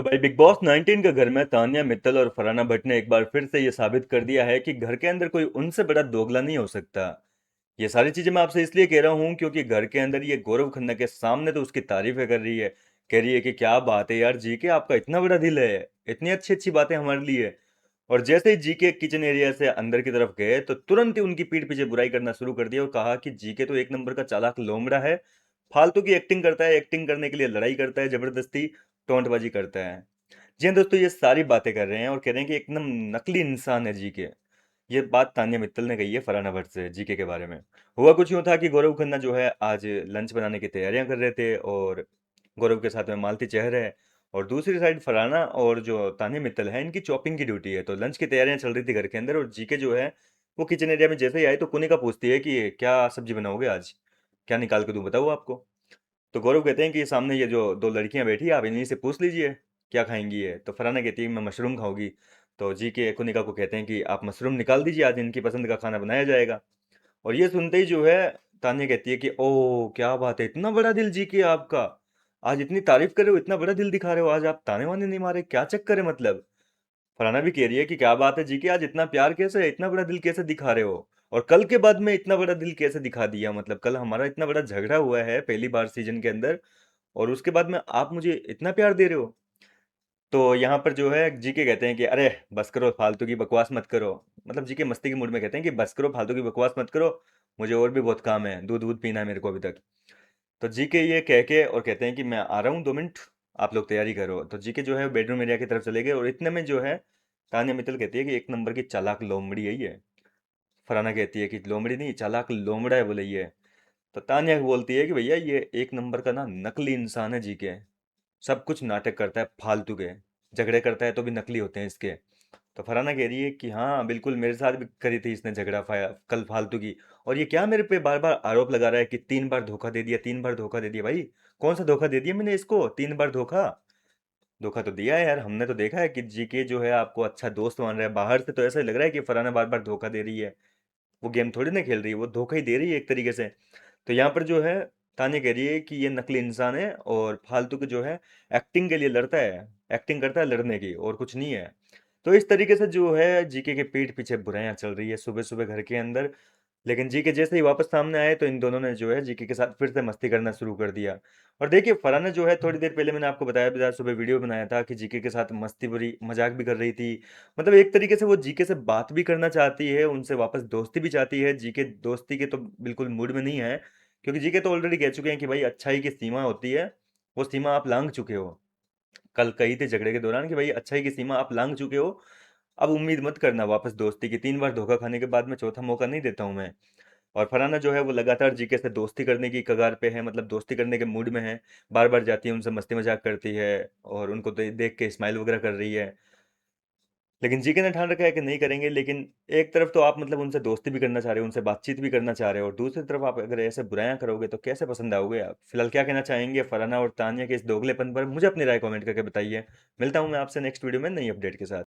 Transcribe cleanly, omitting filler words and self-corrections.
तो भाई big boss 19 के घर में तान्या मित्तल और फरहाना भट्ट ने एक बार फिर से ये साबित कर दिया है कि घर के अंदर कोई उनसे बड़ा दोगला नहीं हो सकता। ये सारी चीजें मैं आपसे इसलिए कह रहा हूँ क्योंकि घर के अंदर ये गौरव खन्ना के सामने तो उसकी तारीफें कर रही है। कह रही है कि क्या बात है यार, जी के आपका इतना बड़ा दिल है, इतनी अच्छी अच्छी बातें हमारे लिए। और जैसे ही जी के किचन एरिया से अंदर की तरफ गए तो तुरंत ही उनकी पीठ पीछे बुराई करना शुरू कर दिया और कहा कि जी के तो एक नंबर का चालाक लोमड़ा है, फालतू की एक्टिंग करता है, एक्टिंग करने के लिए लड़ाई करता है, जबरदस्ती टोंटबाजी करता है। जी हाँ दोस्तों, ये सारी बातें कर रहे हैं और कह रहे हैं कि एकदम नकली इंसान है जीके। ये बात तान्या मित्तल ने कही है फरहाना भट्ट से जीके के बारे में। हुआ कुछ यूं था कि गौरव खन्ना जो है आज लंच बनाने की तैयारियां कर रहे थे और गौरव के साथ में मालती चेहर है और दूसरी साइड फरहाना और जो तान्या मित्तल है इनकी चॉपिंग की ड्यूटी है। तो लंच की तैयारियां चल रही थी घर के अंदर और जीके जो है वो किचन एरिया में जैसे ही आए तो कुनिका पूछती है कि क्या सब्जी बनाओगे आज, क्या निकाल के दूं बताओ आपको। तो गौरव कहते हैं कि सामने ये जो दो लड़कियां बैठी है आप इन्हीं से पूछ लीजिए क्या खाएंगी है। तो फरहाना कहती है मैं मशरूम खाऊंगी। तो जी के कुनिका को कहते हैं कि आप मशरूम निकाल दीजिए, आज इनकी पसंद का खाना बनाया जाएगा। और ये सुनते ही जो है तान्या कहती है कि ओह क्या बात है, इतना बड़ा दिल जी के आपका, आज इतनी तारीफ कर रहे हो, इतना बड़ा दिल दिखा रहे हो, आज आप ताने वाने नहीं मारे, क्या चक्कर है मतलब। फरहाना भी कह रही है कि क्या बात है जी, कि आज इतना प्यार कैसे, इतना बड़ा दिल कैसे दिखा रहे हो, और कल के बाद में इतना बड़ा दिल कैसे दिखा दिया, मतलब कल हमारा इतना बड़ा झगड़ा हुआ है पहली बार सीजन के अंदर और उसके बाद में आप मुझे इतना प्यार दे रहे हो। तो यहाँ पर जो है जीके कहते हैं कि अरे बस करो, फालतू की बकवास मत करो। मतलब जीके मस्ती के मूड में कहते हैं कि बस करो, फालतू की बकवास मत करो, मुझे और भी बहुत काम है, दूध दूध पीना है मेरे को अभी तक। तो जीके ये कह के और कहते हैं कि मैं आ रहा हूँ 2 मिनट, आप लोग तैयारी करो। तो जीके जो है बेडरूम एरिया की तरफ चले गए और इतने में जो है तान्या मित्तल कहती है कि एक नंबर की चालाक लोमड़ी है ये। फरहाना कहती है कि लोमड़ी नहीं, चालाक लोमड़ा है बोले ये। तो तान्या बोलती है कि भैया ये एक नंबर का ना नकली इंसान है जीके, सब कुछ नाटक करता है फालतू के, झगड़े करता है तो भी नकली होते हैं इसके। तो फरहाना कह रही है कि हाँ बिल्कुल, मेरे साथ भी करी थी इसने झगड़ा कल फालतू की। और ये क्या मेरे पे बार बार आरोप लगा रहा है कि 3 बार धोखा दे दिया, 3 बार धोखा दे दिया। भाई कौन सा धोखा दे दिया मैंने इसको, 3 बार धोखा? धोखा तो दिया है यार, हमने तो देखा है कि जीके जो है आपको अच्छा दोस्त मान रहा है, बाहर से तो ऐसा ही लग रहा है कि फरहाना बार बार धोखा दे रही है। वो गेम थोड़ी ना खेल रही है, वो धोखा ही दे रही है एक तरीके से। तो यहाँ पर जो है तान्या कह रही है कि ये नकली इंसान है और फालतू के जो है एक्टिंग के लिए लड़ता है, एक्टिंग करता है लड़ने की और कुछ नहीं है। तो इस तरीके से जो है जीके के पीठ पीछे बुराइयां चल रही है सुबह सुबह घर के अंदर। लेकिन जीके जैसे ही वापस सामने आए तो इन दोनों ने जो है जीके के साथ फिर से मस्ती करना शुरू कर दिया। और देखिए फरहाना जो है थोड़ी देर पहले मैंने आपको बताया भी था, सुबह वीडियो बनाया था कि जीके के साथ मस्ती बुरी मजाक भी कर रही थी। मतलब एक तरीके से वो जीके से बात भी करना चाहती है, उनसे वापस दोस्ती भी चाहती है। जीके दोस्ती के तो बिल्कुल मूड में नहीं है क्योंकि जीके तो ऑलरेडी कह चुके हैं कि भाई अच्छाई की सीमा होती है, वो सीमा आप लांघ चुके हो। कल कही थी झगड़े के दौरान कि भाई अच्छाई की सीमा आप लांघ चुके हो, अब उम्मीद मत करना वापस दोस्ती की, 3 बार धोखा खाने के बाद में चौथा मौका नहीं देता हूं मैं। और फरहाना जो है वो लगातार जीके से दोस्ती करने की कगार पे है, मतलब दोस्ती करने के मूड में है। बार बार जाती है उनसे मस्ती मजाक करती है और उनको देख के स्माइल वगैरह कर रही है। लेकिन जीके ने ठान रखा है कि नहीं करेंगे। लेकिन एक तरफ तो आप मतलब उनसे दोस्ती भी करना चाह रहे हो, उनसे बातचीत भी करना चाह रहे हो, और दूसरी तरफ आप अगर ऐसे बुराइयां करोगे तो कैसे पसंद आओगे आप। फिलहाल क्या कहना चाहेंगे फरहाना और तानिया के इस दोगलेपन पर, मुझे अपनी राय कमेंट करके बताइए। मिलता हूं मैं आपसे नेक्स्ट वीडियो में नई अपडेट के साथ।